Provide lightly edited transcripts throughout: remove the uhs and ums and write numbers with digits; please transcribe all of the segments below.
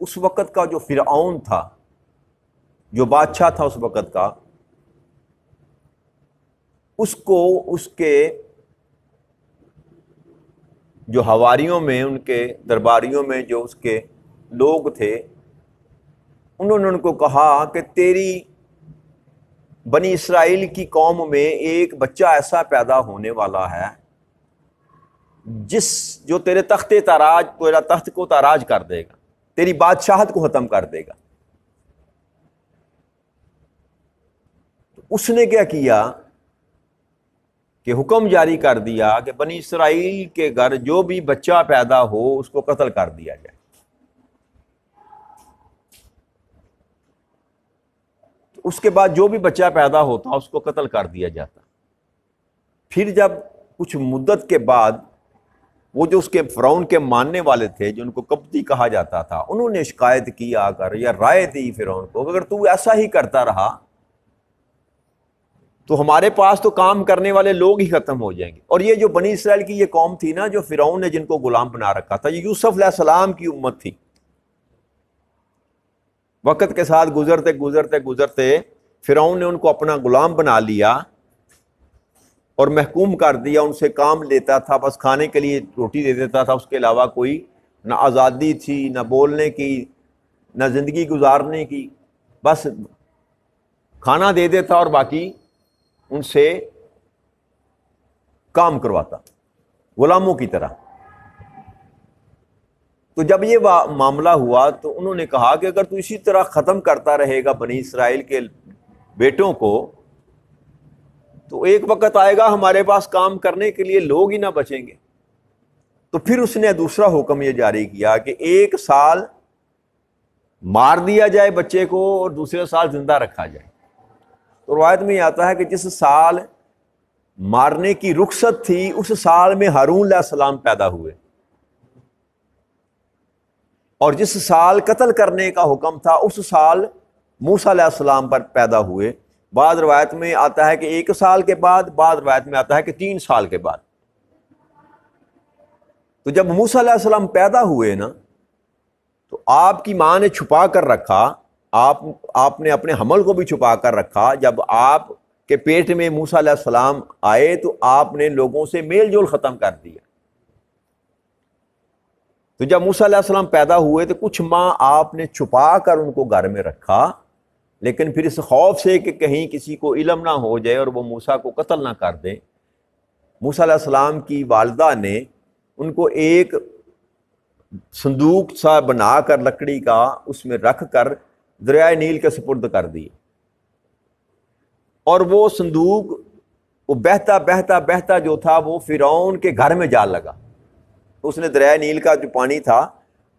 اس وقت کا جو فرعون تھا، جو بادشاہ تھا اس وقت کا، اس کو اس کے جو حواریوں میں، ان کے درباریوں میں جو اس کے لوگ تھے، انہوں نے ان کو کہا کہ تیری بنی اسرائیل کی قوم میں ایک بچہ ایسا پیدا ہونے والا ہے جو تیرے تیرا تخت کو تاراج کر دے گا، تیری بادشاہت کو ختم کر دے گا۔ اس نے کیا کیا کہ حکم جاری کر دیا کہ بنی اسرائیل کے گھر جو بھی بچہ پیدا ہو اس کو قتل کر دیا جائے۔ اس کے بعد جو بھی بچہ پیدا ہوتا اس کو قتل کر دیا جاتا۔ پھر جب کچھ مدت کے بعد وہ جو اس کے فرعون کے ماننے والے تھے، جو ان کو قبطی کہا جاتا تھا، انہوں نے شکایت کی آ کر یا رائے دی فرعون کو، اگر تو ایسا ہی کرتا رہا تو ہمارے پاس تو کام کرنے والے لوگ ہی ختم ہو جائیں گے۔ اور یہ جو بنی اسرائیل کی یہ قوم تھی نا، جو فرعون نے جن کو غلام بنا رکھا تھا، یہ یوسف علیہ السلام کی امت تھی۔ وقت کے ساتھ گزرتے گزرتے گزرتے فرعون نے ان کو اپنا غلام بنا لیا اور محکوم کر دیا، ان سے کام لیتا تھا، بس کھانے کے لیے روٹی دے دیتا تھا، اس کے علاوہ کوئی نہ آزادی تھی، نہ بولنے کی، نہ زندگی گزارنے کی، بس کھانا دے دیتا اور باقی ان سے کام کرواتا غلاموں کی طرح۔ تو جب یہ معاملہ ہوا تو انہوں نے کہا کہ اگر تو اسی طرح ختم کرتا رہے گا بنی اسرائیل کے بیٹوں کو، تو ایک وقت آئے گا ہمارے پاس کام کرنے کے لیے لوگ ہی نہ بچیں گے۔ تو پھر اس نے دوسرا حکم یہ جاری کیا کہ 1 سال مار دیا جائے بچے کو اور دوسرے سال زندہ رکھا جائے۔ تو روایت میں یہ آتا ہے کہ جس سال مارنے کی رخصت تھی اس سال میں ہارون علیہ السلام پیدا ہوئے، اور جس سال قتل کرنے کا حکم تھا اس سال موسیٰ علیہ السلام پر پیدا ہوئے۔ بعض روایت میں آتا ہے کہ 1 سال کے بعد، بعض روایت میں آتا ہے کہ 3 سال کے بعد۔ تو جب موسیٰ علیہ السلام پیدا ہوئے نا، تو آپ کی ماں نے چھپا کر رکھا، آپ نے اپنے حمل کو بھی چھپا کر رکھا۔ جب آپ کے پیٹ میں موسیٰ علیہ السلام آئے تو آپ نے لوگوں سے میل جول ختم کر دیا۔ تو جب موسیٰ علیہ السلام پیدا ہوئے تو کچھ ماہ آپ نے چھپا کر ان کو گھر میں رکھا، لیکن پھر اس خوف سے کہ کہیں کسی کو علم نہ ہو جائے اور وہ موسیٰ کو قتل نہ کر دیں، موسیٰ علیہ السلام کی والدہ نے ان کو ایک صندوق سا بنا کر لکڑی کا اس میں رکھ کر دریائے نیل کے سپرد کر دی، اور وہ صندوق وہ بہتا بہتا بہتا جو تھا وہ فرعون کے گھر میں جا لگا۔ اس نے دریائے نیل کا جو پانی تھا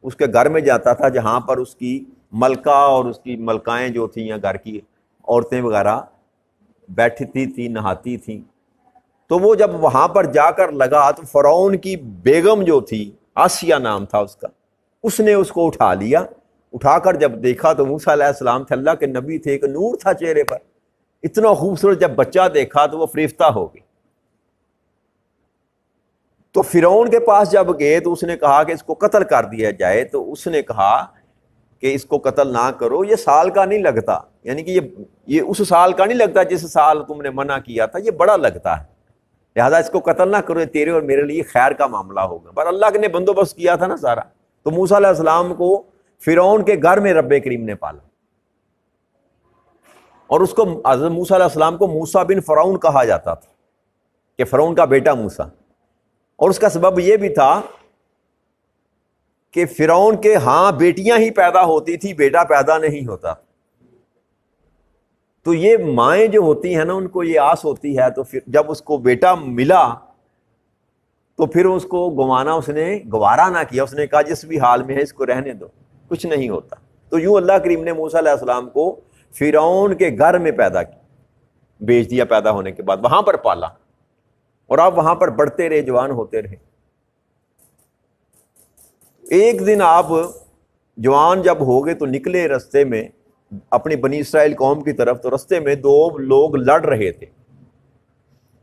اس کے گھر میں جاتا تھا، جہاں پر اس کی ملکہ اور اس کی ملکائیں جو تھیں یا گھر کی عورتیں وغیرہ بیٹھتی تھیں، نہاتی تھیں۔ تو وہ جب وہاں پر جا کر لگا تو فرعون کی بیگم جو تھی، آسیہ نام تھا اس کا، اس نے اس کو اٹھا لیا۔ اٹھا کر جب دیکھا تو موسیٰ علیہ السلام تھے، اللہ کے نبی تھے، ایک نور تھا چہرے پر، اتنا خوبصورت۔ جب بچہ دیکھا تو وہ فریفتہ ہو گئی۔ تو فرعون کے پاس جب گئے تو اس نے کہا کہ اس کو قتل کر دیا جائے، تو اس نے کہا کہ اس کو قتل نہ کرو، یہ سال کا نہیں لگتا، یعنی کہ یہ اس سال کا نہیں لگتا جس سال تم نے منع کیا تھا، یہ بڑا لگتا ہے، لہذا اس کو قتل نہ کرو، یہ تیرے اور میرے لیے خیر کا معاملہ ہوگا۔ پر اللہ نے بندوبست کیا تھا نا سارا۔ تو موسیٰ علیہ السلام کو فرعون کے گھر میں رب کریم نے پالا، اور اس کو حضرت موسیٰ علیہ السلام کو موسیٰ بن فرعون کہا جاتا تھا، کہ فرعون کا بیٹا موسیٰ۔ اور اس کا سبب یہ بھی تھا کہ فرعون کے ہاں بیٹیاں ہی پیدا ہوتی تھی، بیٹا پیدا نہیں ہوتا۔ تو یہ مائیں جو ہوتی ہیں نا، ان کو یہ آس ہوتی ہے، تو پھر جب اس کو بیٹا ملا تو پھر اس کو گوانا اس نے گوارا نہ کیا، اس نے کہا جس بھی حال میں ہے اس کو رہنے دو، کچھ نہیں ہوتا۔ تو یوں اللہ کریم نے موسیٰ علیہ السلام کو فرعون کے گھر میں پیدا کیا، بیچ دیا، پیدا ہونے کے بعد وہاں پر پالا، اور آپ وہاں پر بڑھتے رہے، جوان ہوتے رہے۔ ایک دن آپ جوان جب ہو گئے تو نکلے رستے میں اپنی بنی اسرائیل قوم کی طرف، تو رستے میں 2 لوگ لڑ رہے تھے،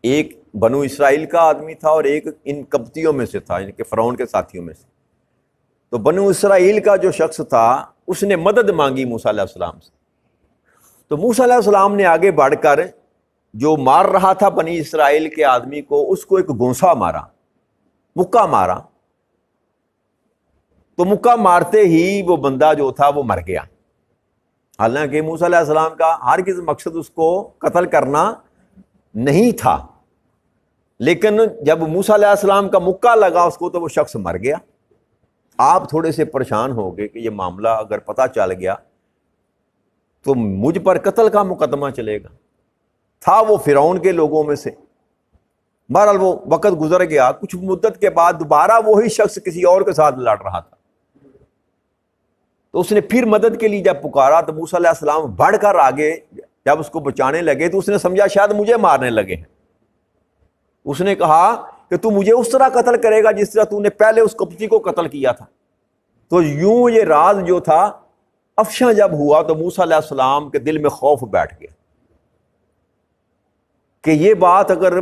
ایک بنو اسرائیل کا آدمی تھا اور ایک ان قبطیوں میں سے تھا، یعنی کہ فرعون کے ساتھیوں میں سے۔ تو بنو اسرائیل کا جو شخص تھا اس نے مدد مانگی موسیٰ علیہ السلام سے. تو موسیٰ علیہ السلام نے آگے بڑھ کر جو مار رہا تھا بنی اسرائیل کے آدمی کو، اس کو ایک گونسا مارا، مکہ مارا. تو مکہ مارتے ہی وہ بندہ جو تھا وہ مر گیا. حالانکہ موسیٰ علیہ السلام کا ہرگز مقصد اس کو قتل کرنا نہیں تھا، لیکن جب موسیٰ علیہ السلام کا مکہ لگا اس کو تو وہ شخص مر گیا. آپ تھوڑے سے پریشان ہو گئے کہ یہ معاملہ اگر پتہ چل گیا تو مجھ پر قتل کا مقدمہ چلے گا. تھا وہ فرعون کے لوگوں میں سے. بہرحال وہ وقت گزر گیا، کچھ مدت کے بعد دوبارہ وہی شخص کسی اور کے ساتھ لڑ رہا تھا. تو اس نے پھر مدد کے لیے جب پکارا تو موسیٰ علیہ السلام بڑھ کر آگے جب اس کو بچانے لگے تو اس نے سمجھا شاید مجھے مارنے لگے ہیں. اس نے کہا کہ تو مجھے اس طرح قتل کرے گا جس طرح تو نے پہلے اس کپتی کو قتل کیا تھا. تو یوں یہ راز جو تھا افشاں جب ہوا تو موسیٰ علیہ السلام کے دل میں خوف بیٹھ گیا کہ یہ بات اگر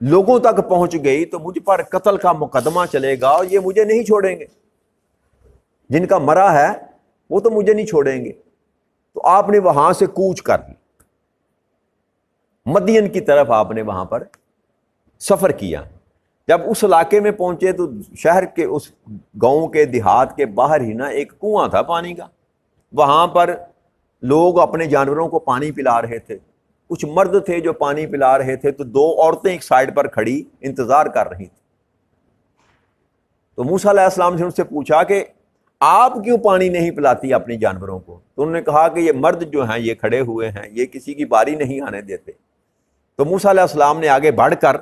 لوگوں تک پہنچ گئی تو مجھ پر قتل کا مقدمہ چلے گا اور یہ مجھے نہیں چھوڑیں گے. جن کا مرا ہے وہ تو مجھے نہیں چھوڑیں گے. تو آپ نے وہاں سے کوچ کر لی، مدین کی طرف آپ نے وہاں پر سفر کیا. جب اس علاقے میں پہنچے تو شہر کے اس گاؤں کے دیہات کے باہر ہی نا ایک کنواں تھا پانی کا. وہاں پر لوگ اپنے جانوروں کو پانی پلا رہے تھے. کچھ مرد تھے جو پانی پلا رہے تھے تو دو عورتیں ایک سائڈ پر کھڑی انتظار کر رہی تھیں. تو موسیٰ علیہ السلام نے ان سے پوچھا کہ آپ کیوں پانی نہیں پلاتی اپنی جانوروں کو؟ تو انہوں نے کہا کہ یہ مرد جو ہیں یہ کھڑے ہوئے ہیں، یہ کسی کی باری نہیں آنے دیتے. تو موسیٰ علیہ السلام نے آگے بڑھ کر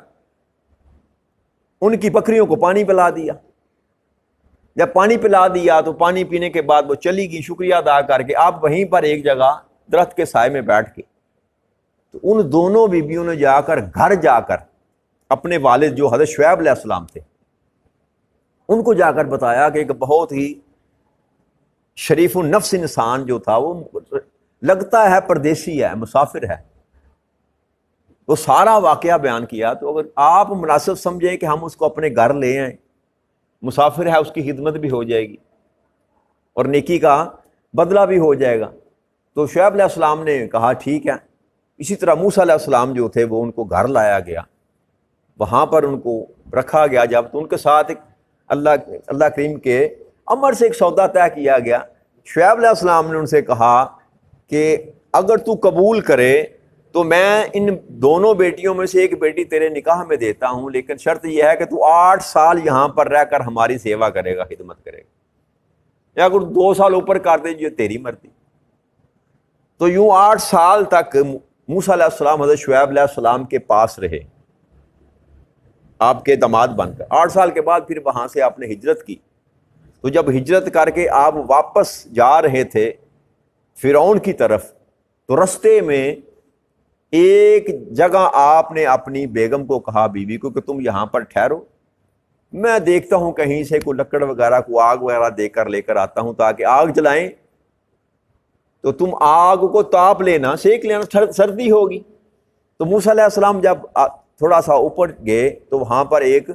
ان کی بکریوں کو پانی پلا دیا. جب پانی پلا دیا تو پانی پینے کے بعد وہ چلی گئی شکریہ ادا کر کے. آپ وہیں پر ایک جگہ درخت کے سائے میں بیٹھ کے تو ان دونوں بیویوں نے جا کر گھر جا کر اپنے والد جو حضرت شعیب علیہ السلام تھے ان کو جا کر بتایا کہ ایک بہت ہی شریف النفس انسان جو تھا وہ لگتا ہے پردیسی ہے، مسافر ہے. وہ سارا واقعہ بیان کیا. تو اگر آپ مناسب سمجھیں کہ ہم اس کو اپنے گھر لے آئیں، مسافر ہے، اس کی خدمت بھی ہو جائے گی اور نیکی کا بدلہ بھی ہو جائے گا. تو شعیب علیہ السلام نے کہا ٹھیک ہے. اسی طرح موسیٰ علیہ السلام جو تھے وہ ان کو گھر لایا گیا، وہاں پر ان کو رکھا گیا. جب تو ان کے ساتھ ایک اللہ کریم کے امر سے ایک سودا طے کیا گیا. شعیب علیہ السلام نے ان سے کہا کہ اگر تو قبول کرے تو میں ان دونوں بیٹیوں میں سے ایک بیٹی تیرے نکاح میں دیتا ہوں، لیکن شرط یہ ہے کہ تو 8 سال یہاں پر رہ کر ہماری سیوا کرے گا، خدمت کرے گا، یا اگر 2 سال اوپر کر دے جو تیری مرضی. تو یوں 8 سال تک موسیٰ علیہ السلام حضرت شعیب علیہ السلام کے پاس رہے، آپ کے داماد بن کر. 8 سال کے بعد پھر وہاں سے آپ نے ہجرت کی. تو جب ہجرت کر کے آپ واپس جا رہے تھے فرعون کی طرف تو رستے میں ایک جگہ آپ نے اپنی بیگم کو کہا، بیوی کو، کہ تم یہاں پر ٹھہرو، میں دیکھتا ہوں کہیں سے کوئی لکڑ وغیرہ کو آگ وغیرہ دے کر لے کر آتا ہوں تاکہ آگ جلائیں. تو تم آگ کو تاپ لینا، سیک لینا، سردی ہوگی. تو موسیٰ علیہ السلام جب تھوڑا سا اوپر گئے تو وہاں پر ایک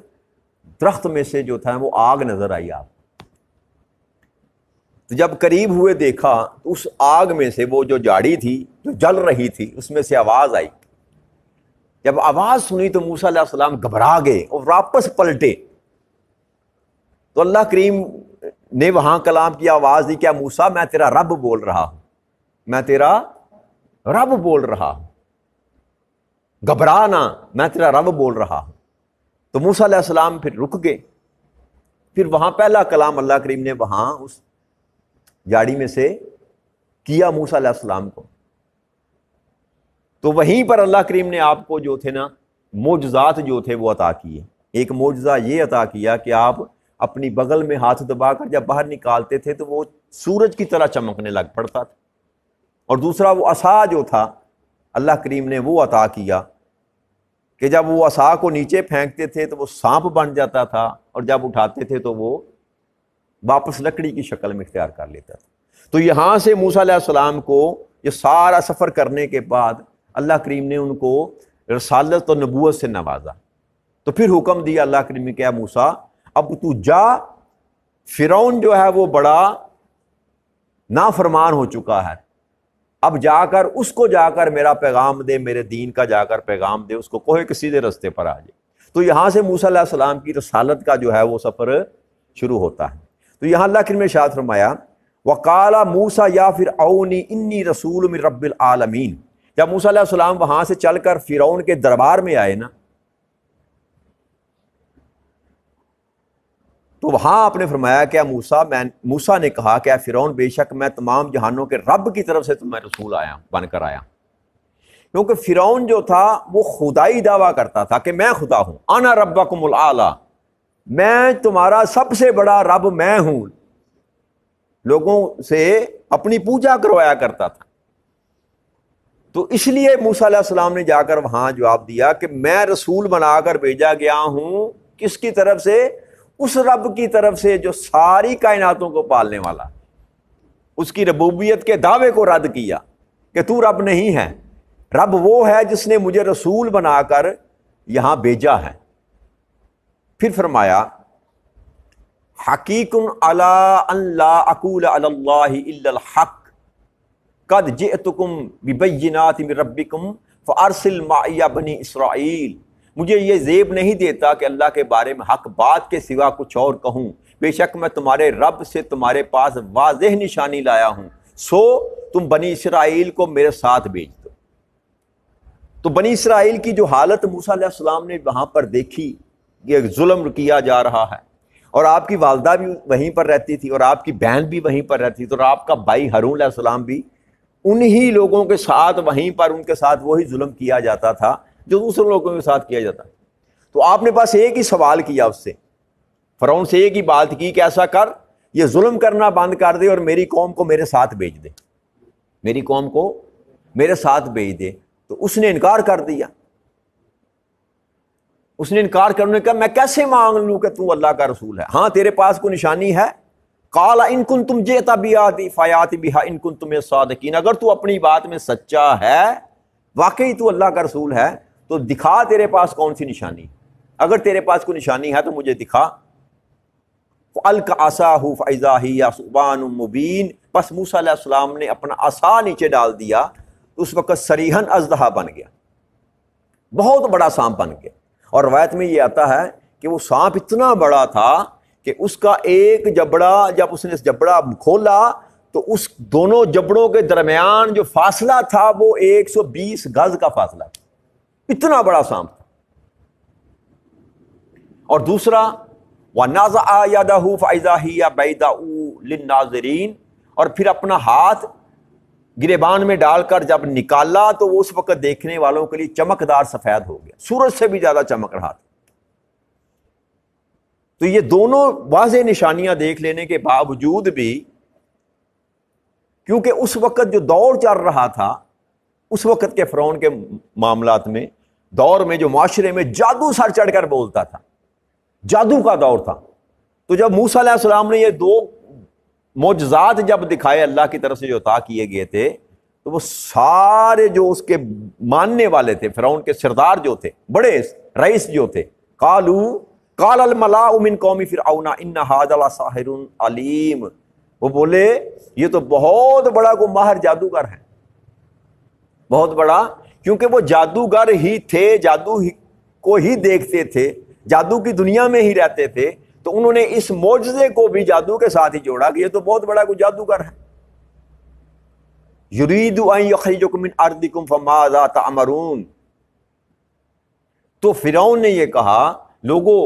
درخت میں سے جو تھا وہ آگ نظر آئی. آپ تو جب قریب ہوئے دیکھا تو اس آگ میں سے وہ جو جاڑی تھی جو جل رہی تھی اس میں سے آواز آئی. جب آواز سنی تو موسیٰ علیہ السلام گھبرا گئے اور واپس پلٹے. تو اللہ کریم نے وہاں کلام کی آواز دی، کیا موسیٰ میں تیرا رب بول رہا ہوں، میں تیرا رب بول رہا ہوں، گھبرا نہ، میں تیرا رب بول رہا ہوں. تو موسیٰ علیہ السلام پھر رک گئے. پھر وہاں پہلا کلام اللہ کریم نے وہاں اس جاڑی میں سے کیا موسیٰ علیہ السلام کو. تو وہیں پر اللہ کریم نے آپ کو جو تھے نا معجزات جو تھے وہ عطا کیے. ایک معجزہ یہ عطا کیا کہ آپ اپنی بغل میں ہاتھ دبا کر جب باہر نکالتے تھے تو وہ سورج کی طرح چمکنے لگ پڑتا تھا. اور دوسرا وہ عصا جو تھا اللہ کریم نے وہ عطا کیا کہ جب وہ عصا کو نیچے پھینکتے تھے تو وہ سانپ بن جاتا تھا اور جب اٹھاتے تھے تو وہ واپس لکڑی کی شکل میں اختیار کر لیتا تھا. تو یہاں سے موسیٰ علیہ السلام کو یہ سارا سفر کرنے کے بعد اللہ کریم نے ان کو رسالت اور نبوت سے نوازا. تو پھر حکم دیا اللہ کریم نے کہ اے موسیٰ اب تو جا فرعون جو ہے وہ بڑا نافرمان ہو چکا ہے، اب جا کر اس کو جا کر میرا پیغام دے، میرے دین کا جا کر پیغام دے، اس کو کوہ کے سیدھے رستے پر آ جائے۔ تو یہاں سے موسیٰ علیہ السلام کی رسالت کا جو ہے وہ سفر شروع ہوتا ہے۔ تو یہاں اللہ کریم نے ارشاد فرمایا وَقَالَ مُوسَىٰ يَا فِرْعَوْنِ إِنِّي رَسُولٌ مِّن رَبِّ الْعَالَمِينَ۔ جب موسیٰ علیہ السلام وہاں سے چل کر فرعون کے دربار میں آئے نا، تو وہاں آپ نے فرمایا کہ موسیٰ نے کہا کہ اے فرعون، بے شک میں تمام جہانوں کے رب کی طرف سے تمہیں رسول بن کر آیا۔ کیونکہ فرعون جو تھا وہ خدائی دعویٰ کرتا تھا کہ میں خدا ہوں، انا ربکم الاعلی، میں تمہارا سب سے بڑا رب میں ہوں، لوگوں سے اپنی پوجا کروایا کرتا تھا۔ تو اس لیے موسیٰ علیہ السلام نے جا کر وہاں جواب دیا کہ میں رسول بنا کر بھیجا گیا ہوں، کس کی طرف سے؟ اس رب کی طرف سے جو ساری کائناتوں کو پالنے والا، اس کی ربوبیت کے دعوے کو رد کیا کہ تو رب نہیں ہے، رب وہ ہے جس نے مجھے رسول بنا کر یہاں بھیجا ہے۔ پھر فرمایا حقیق علی ان لا اقول علی اللہ الا الحق قد جئتکم ببینات من ربکم فارسل معی بنی اسرائیل۔ مجھے یہ زیب نہیں دیتا کہ اللہ کے بارے میں حق بات کے سوا کچھ اور کہوں، بے شک میں تمہارے رب سے تمہارے پاس واضح نشانی لایا ہوں، سو تم بنی اسرائیل کو میرے ساتھ بھیج دو۔ تو بنی اسرائیل کی جو حالت موسیٰ علیہ السلام نے وہاں پر دیکھی کہ ظلم کیا جا رہا ہے، اور آپ کی والدہ بھی وہیں پر رہتی تھی اور آپ کی بہن بھی وہیں پر رہتی تھی، اور آپ کا بھائی ہارون علیہ السلام بھی انہی لوگوں کے ساتھ وہیں پر ان کے ساتھ وہی ظلم کیا جاتا تھا جو دوسرے لوگوں کے ساتھ کیا جاتا۔ تو آپ نے بس ایک ہی سوال کیا اس سے، فرعون سے ایک ہی بات کی کہ ایسا کر، یہ ظلم کرنا بند کر دے اور میری قوم کو میرے ساتھ بھیج دے، میری قوم کو میرے ساتھ بھیج دے۔ تو اس نے انکار کر دیا، اس نے انکار کرنے کا میں کیسے مانگ لوں کہ تو اللہ کا رسول ہے؟ ہاں تیرے پاس کوئی نشانی ہے؟ قال ان کنتم جئت بآیات فیات بها ان کنتم صادقین، اگر تو اپنی بات میں سچا ہے، واقعی تو اللہ کا رسول ہے، تو دکھا تیرے پاس کون سی نشانی، اگر تیرے پاس کوئی نشانی ہے تو مجھے دکھا۔ فَأَلْقَ عَصَاهُ فَإِذَا هِيَ ثُعْبَانٌ مُبِينٌ، پس موسیٰ علیہ السلام نے اپنا عصا نیچے ڈال دیا، اس وقت صریحاً اژدہا بن گیا، بہت بڑا سانپ بن گیا۔ اور روایت میں یہ آتا ہے کہ وہ سانپ اتنا بڑا تھا کہ اس کا ایک جبڑا، جب اس نے جبڑا کھولا تو اس دونوں جبڑوں کے درمیان جو فاصلہ تھا وہ 120 گز کا فاصلہ تھا، اتنا بڑا سانپ تھا۔ اور دوسرا وَنَزَعَ يَدَهُ فَإِذَا هِيَ بَيْضَاءُ لِلنَّاظِرِينَ، اور پھر اپنا ہاتھ گریبان میں ڈال کر جب نکالا تو وہ اس وقت دیکھنے والوں کے لیے چمکدار سفید ہو گیا، سورج سے بھی زیادہ چمک رہا تھا۔ تو یہ دونوں واضح نشانیاں دیکھ لینے کے باوجود بھی، کیونکہ اس وقت جو دور چل رہا تھا، اس وقت کے فرعون کے معاملات میں، دور میں جو معاشرے میں جادو سر چڑھ کر بولتا تھا، جادو کا دور تھا، تو جب موسیٰ علیہ السلام نے یہ دو معجزات جب دکھائے اللہ کی طرف سے جو عطا کیے گئے تھے، تو وہ سارے جو اس کے ماننے والے تھے، فرعون کے سردار جو تھے، بڑے رئیس جو تھے، قال الملاء من قوم فرعون ان ھذا لساحر علیم، وہ بولے یہ تو بہت بڑا کو ماہر جادوگر ہے، بہت بڑا، کیونکہ وہ جادوگر ہی تھے، جادو کو ہی دیکھتے تھے، جادو کی دنیا میں ہی رہتے تھے، تو انہوں نے اس معجزے کو بھی جادو کے ساتھ ہی جوڑا کہ یہ تو بہت بڑا کوئی جادوگر ہے۔ یرید ان یخرجکم من ارضکم فماذا تأمرون، تو فرعون نے یہ کہا لوگو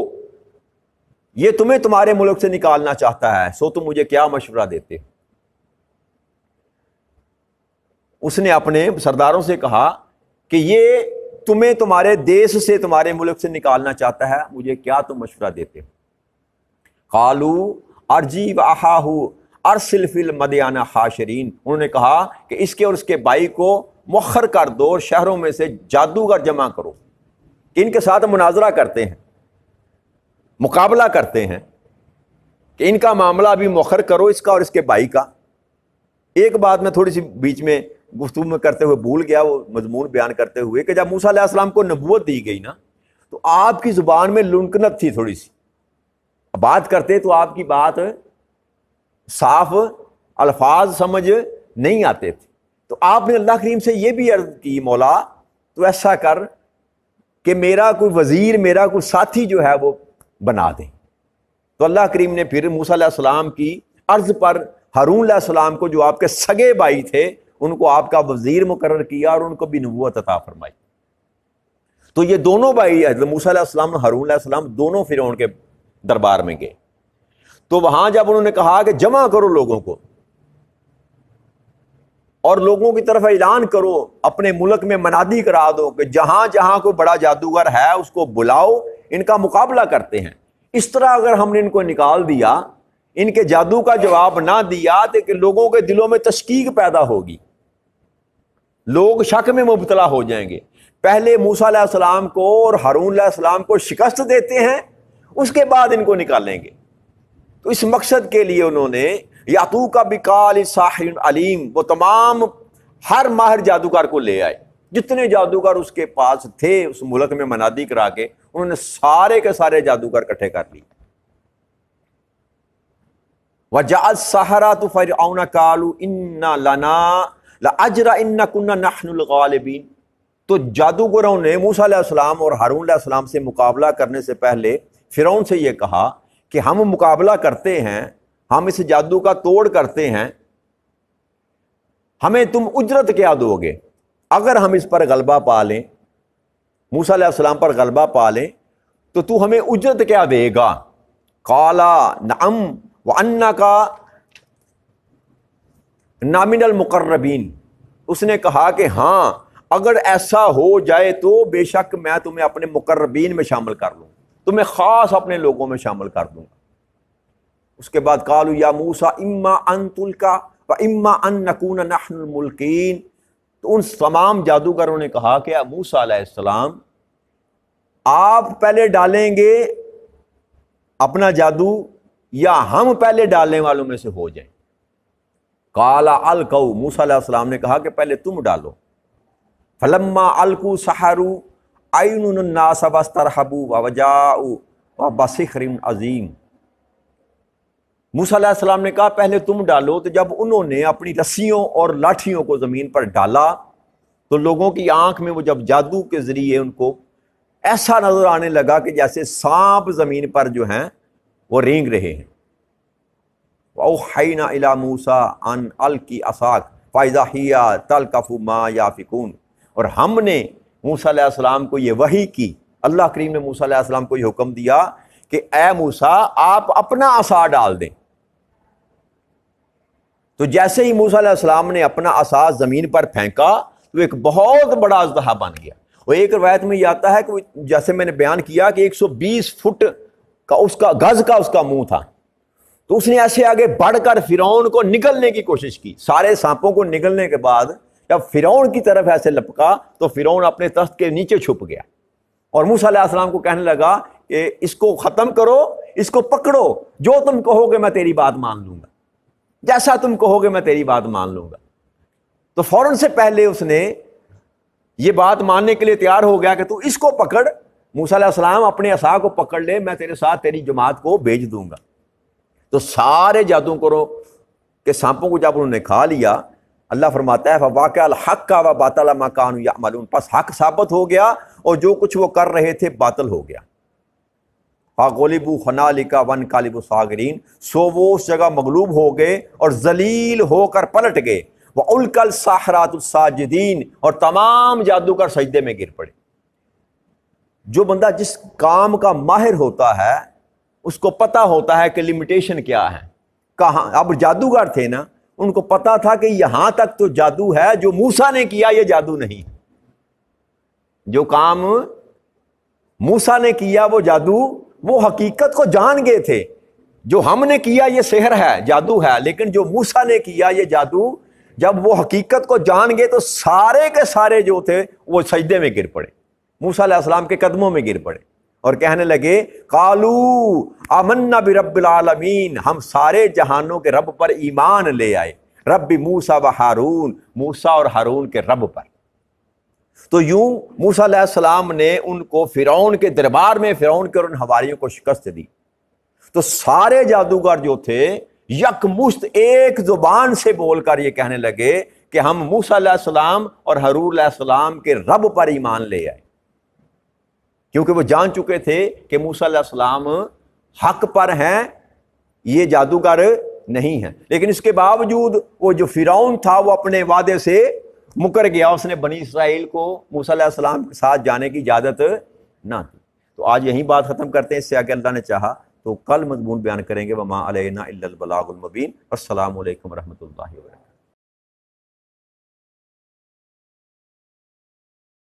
یہ تمہیں تمہارے ملک سے نکالنا چاہتا ہے، سو تم مجھے کیا مشورہ دیتے؟ اس نے اپنے سرداروں سے کہا کہ یہ تمہیں تمہارے دیس سے، تمہارے ملک سے نکالنا چاہتا ہے، مجھے کیا تم مشورہ دیتے؟ قالوا ارجی واخاہ ارسل فی المدین حاشرین، انہوں نے کہا کہ اس کے اور اس کے بھائی کو مؤخر کر دو، اور شہروں میں سے جادوگر جمع کرو، ان کے ساتھ مناظرہ کرتے ہیں، مقابلہ کرتے ہیں کہ ان کا معاملہ بھی مؤخر کرو، اس کا اور اس کے بھائی کا۔ ایک بات میں تھوڑی سی بیچ میں گفتگو میں کرتے ہوئے بھول گیا، وہ مضمون بیان کرتے ہوئے کہ جب موسیٰ علیہ السلام کو نبوت دی گئی نا، تو آپ کی زبان میں لنکنت تھی تھوڑی سی، بات کرتے تو آپ کی بات صاف الفاظ سمجھ نہیں آتے تھے۔ تو آپ نے اللہ کریم سے یہ بھی عرض کی، مولا تو ایسا کر کہ میرا کوئی وزیر، میرا کوئی ساتھی جو ہے وہ بنا دیں۔ تو اللہ کریم نے پھر موسیٰ علیہ السلام کی عرض پر ہارون علیہ السلام کو، جو آپ کے سگے بھائی تھے، ان کو آپ کا وزیر مقرر کیا اور ان کو بھی نبوت عطا فرمائی۔ تو یہ دونوں بھائی حضرت موسیٰ علیہ السلام اور ہارون علیہ السلام دونوں فرعون کے دربار میں گئے۔ تو وہاں جب انہوں نے کہا کہ جمع کرو لوگوں کو اور لوگوں کی طرف اعلان کرو، اپنے ملک میں منادی کرا دو کہ جہاں جہاں کوئی بڑا جادوگر ہے اس کو بلاؤ، ان کا مقابلہ کرتے ہیں۔ اس طرح اگر ہم نے ان کو نکال دیا، ان کے جادو کا جواب نہ دیا، تو کہ لوگوں کے دلوں میں تشکیک پیدا ہوگی، لوگ شک میں مبتلا ہو جائیں گے۔ پہلے موسیٰ علیہ السلام کو اور ہارون علیہ السلام کو شکست دیتے ہیں، اس کے بعد ان کو نکالیں گے۔ تو اس مقصد کے لیے انہوں نے یاتو کا بقال ساحر علیم، وہ تمام ہر ماہر جادوگر کو لے آئے، جتنے جادوگر اس کے پاس تھے اس ملک میں منادی کرا کے انہوں نے سارے کے سارے جادوگر اکٹھے کر لیے۔ وَجَعَ السَّحَرَةُ فِرْعَوْنَ قَالُوا إِنَّ لَنَا لَأَجْرًا إِنَّ كُنَّا نَحْنُ الْغَالِبِينَ۔ تو جادوگروں نے موسیٰ علیہ السلام اور ہارون علیہ السلام سے مقابلہ کرنے سے پہلے فرعون سے یہ کہا کہ ہم مقابلہ کرتے ہیں، ہم اس جادو کا توڑ کرتے ہیں، ہمیں تم اجرت کیا دو گے اگر ہم اس پر غلبہ پا لیں، موسیٰ علیہ السلام پر غلبہ پا لیں تو تو ہمیں اجرت کیا دے گا؟ قالا نعم وانکا من المقربین، اس نے کہا کہ ہاں اگر ایسا ہو جائے تو بے شک میں تمہیں اپنے مقربین میں شامل کر لوں، تمہیں خاص اپنے لوگوں میں شامل کر دوں گا۔ اس کے بعد قالوا یا موسیٰ اما ان تلقی و اما ان نکون نحن الملقین، تو ان تمام جادوگروں نے کہا کہ موسیٰ علیہ السلام آپ پہلے ڈالیں گے اپنا جادو یا ہم پہلے ڈالنے والوں میں سے ہو جائیں؟ قال القوا، موسیٰ علیہ السلام نے کہا کہ پہلے تم ڈالو۔ فلما القوا سحروا اعین الناس واسترهبوا وجاءوا بسحر عظیم۔ موسیٰ علیہ السلام نے کہا پہلے تم ڈالو، تو جب انہوں نے اپنی رسیوں اور لاٹھیوں کو زمین پر ڈالا تو لوگوں کی آنکھ میں وہ جب جادو کے ذریعے ان کو ایسا نظر آنے لگا کہ جیسے سانپ زمین پر جو ہیں وہ رینگ رہے ہیں۔ وَأَوْحَيْنَا إِلَى مُوسَىٰ أَنْ أَلْقِ عَصَاكَ فَإِذَا هِيَ تَلْقَفُ مَا يَأْفِكُونَ، اور ہم نے موسیٰ علیہ السلام کو یہ وحی کی، اللہ کریم نے موسیٰ علیہ السلام کو یہ حکم دیا کہ اے موسیٰ آپ اپنا عصا ڈال دیں۔ تو جیسے ہی موسیٰ علیہ السلام نے اپنا عصا زمین پر پھینکا تو ایک بہت بڑا اژدہا بن گیا۔ اور ایک روایت میں یہ آتا ہے کہ جیسے میں نے بیان کیا کہ 120 فٹ کا اس کا گز کا اس کا منہ تھا، تو اس نے ایسے آگے بڑھ کر فرعون کو نگلنے کی کوشش کی۔ سارے سانپوں کو نگلنے کے بعد جب فرعون کی طرف ایسے لپکا تو فرعون اپنے تخت کے نیچے چھپ گیا اور موسیٰ علیہ السلام کو کہنے لگا کہ اس کو ختم کرو، اس کو پکڑو، جو تم کہو گے میں تیری بات مان لوں گا، جیسا تم کہو گے میں تیری بات مان لوں گا۔ تو فوراً سے پہلے اس نے یہ بات ماننے کے لیے تیار ہو گیا کہ تو اس کو پکڑ، موسیٰ علیہ السلام اپنے عصا کو پکڑ لے، میں تیرے ساتھ تیری جماعت کو بھیج دوں گا۔ تو سارے جادوگروں کے سانپوں کو جب انہوں نے کھا لیا، اللہ فرماتا ہے فواقع الحق و باطل ما كانوا يعملون، پس حق ثابت ہو گیا اور جو کچھ وہ کر رہے تھے باطل ہو گیا۔ فغلبوا هنالك وانقلبوا صاغرین، سو وہ اس جگہ مغلوب ہو گئے اور ذلیل ہو کر پلٹ گئے۔ وَأُلْقِيَ السَّحَرَةُ السَّاجِدِينَ، اور تمام جادوگر سجدے میں گر پڑے۔ جو بندہ جس کام کا ماہر ہوتا ہے اس کو پتہ ہوتا ہے کہ لمیٹیشن کیا ہے، کہاں۔ اب جادوگر تھے نا، ان کو پتا تھا کہ یہاں تک تو جادو ہے، جو موسیٰ نے کیا یہ جادو نہیں، جو کام موسیٰ نے کیا وہ جادو، وہ حقیقت کو جان گئے تھے۔ جو ہم نے کیا یہ سحر ہے، جادو ہے، لیکن جو موسیٰ نے کیا یہ جادو، جب وہ حقیقت کو جان گئے تو سارے کے سارے جو تھے وہ سجدے میں گر پڑے، موسیٰ علیہ السلام کے قدموں میں گر پڑے اور کہنے لگے قالو آمنا برب العالمین، ہم سارے جہانوں کے رب پر ایمان لے آئے، رب موسیٰ و ہارون، موسیٰ اور ہارون کے رب پر۔ تو یوں موسیٰ علیہ السلام نے ان کو فرعون کے دربار میں فرعون کے اور ان حواریوں کو شکست دی۔ تو سارے جادوگر جو تھے یکمشت ایک زبان سے بول کر یہ کہنے لگے کہ ہم موسیٰ علیہ السلام اور ہارون علیہ السلام کے رب پر ایمان لے آئے، کیونکہ وہ جان چکے تھے کہ موسیٰ علیہ السلام حق پر ہیں، یہ جادوگر نہیں ہیں۔ لیکن اس کے باوجود وہ جو فرعون تھا وہ اپنے وعدے سے مکر گیا، اس نے بنی اسرائیل کو موسیٰ علیہ السلام کے ساتھ جانے کی اجازت نہ دی۔ تو آج یہیں بات ختم کرتے ہیں، اس سے آگے اللہ نے چاہا تو کل مضمون بیان کریں گے۔ وما علینا الا البلاغ المبین۔ السلام علیکم ورحمۃ اللہ وبرکاتہ۔